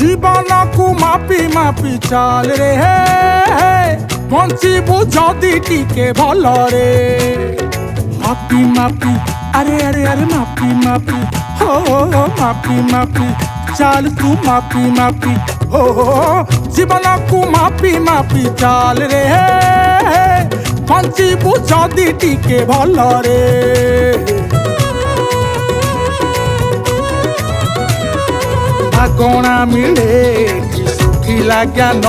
जीवन को मापी मापी चाल रे बंचीबू जदि टिके भल रे मापी मापी अरे अरे अरे मापी मापी हो मापी मापी चाल तू मापी मापी हो जीवन को मापी मापी चाल रे बंचीबू जदि टिके भल रे गणा मिले सुखिला ज्ञान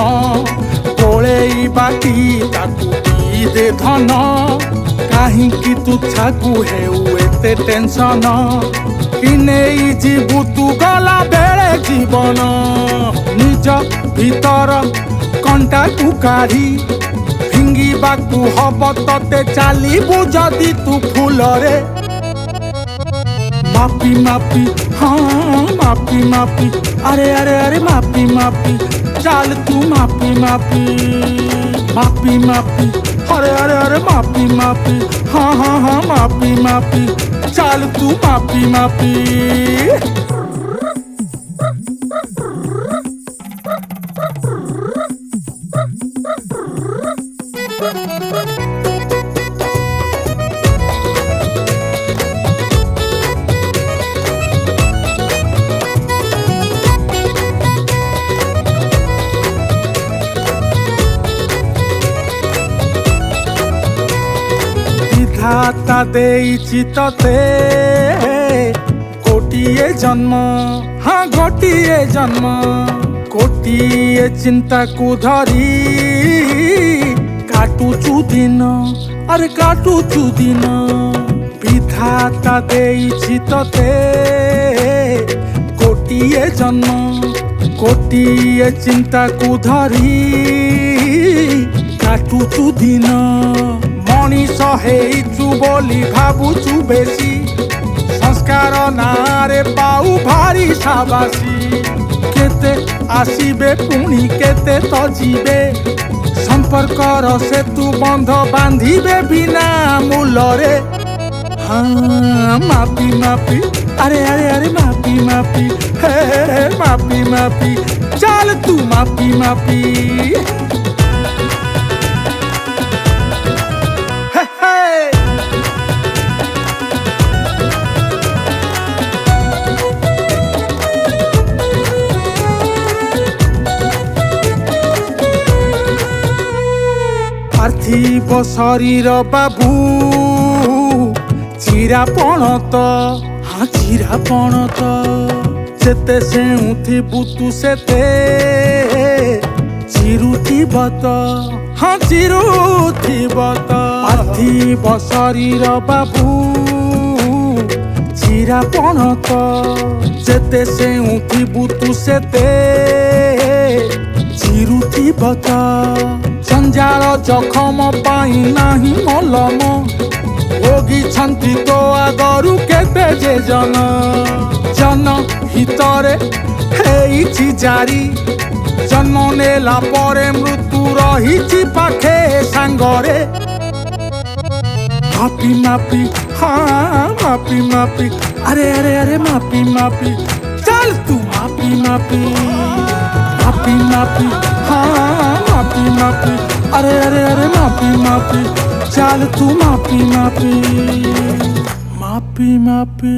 कोले बाटी दे धन कहीं तुच्छा एते टेंशन किने जीवु तू गला बेले जीवन निज भीतर कंटा तू काढ़ी फिंगिबा तू हब तते चलबू जदि तू फूल रे मापी मापी हाँ मापी मापी अरे अरे अरे मापी मापी चाल तू मापी मापी मापी मापी अरे अरे अरे मापी मापी हाँ हाँ हाँ मापी मापी चाल तू मापी मापी विधाता देइछि तते कोटिए जन्म हाँ गोटिए जन्म कोटिए चिंता को धरी काटुचु दिन अरे काटुचु दिन विधाता देइछि तते कोटिए जन्म कोटिए चिंता को धरी काटुचु दिन मनीष हेचु बोली भावुचु बेसी संस्कार नारे पाऊ भारी साबासी केते आसीबे पुणी केते तो जीवे संपर्कर सेतु बंध बांधिबे बिना मूल रे हाँ मापी मापी अरे अरे अरे मापी मापी हे मापी मापी चाल तू मापी मापी पार्थिव शरीर बाबू चिरापण तो हाँ चिरापण तो जेते सेउथिबु तू सेते चिरुथिब तो हाँ चिरुथिब तो पार्थिव शरीर बाबू चिरापण तो जेते सेउथिबु तू सेते चिरुथिब तो जंजाल जखम पाई नाही मलम भोगी छंती तो आगरु केते जे जन जन हितरे हेइछि जारी जन्म नेला परे मृत्यु रहिछि पाखे सांगरे मापी मापी हाँ मापी मापी अरे अरे अरे मापी मापी चल तू मापी मापी मापी मापी हाँ मापी मापी अरे अरे अरे मापी मापी चाल तू मापी मापी मापी मापी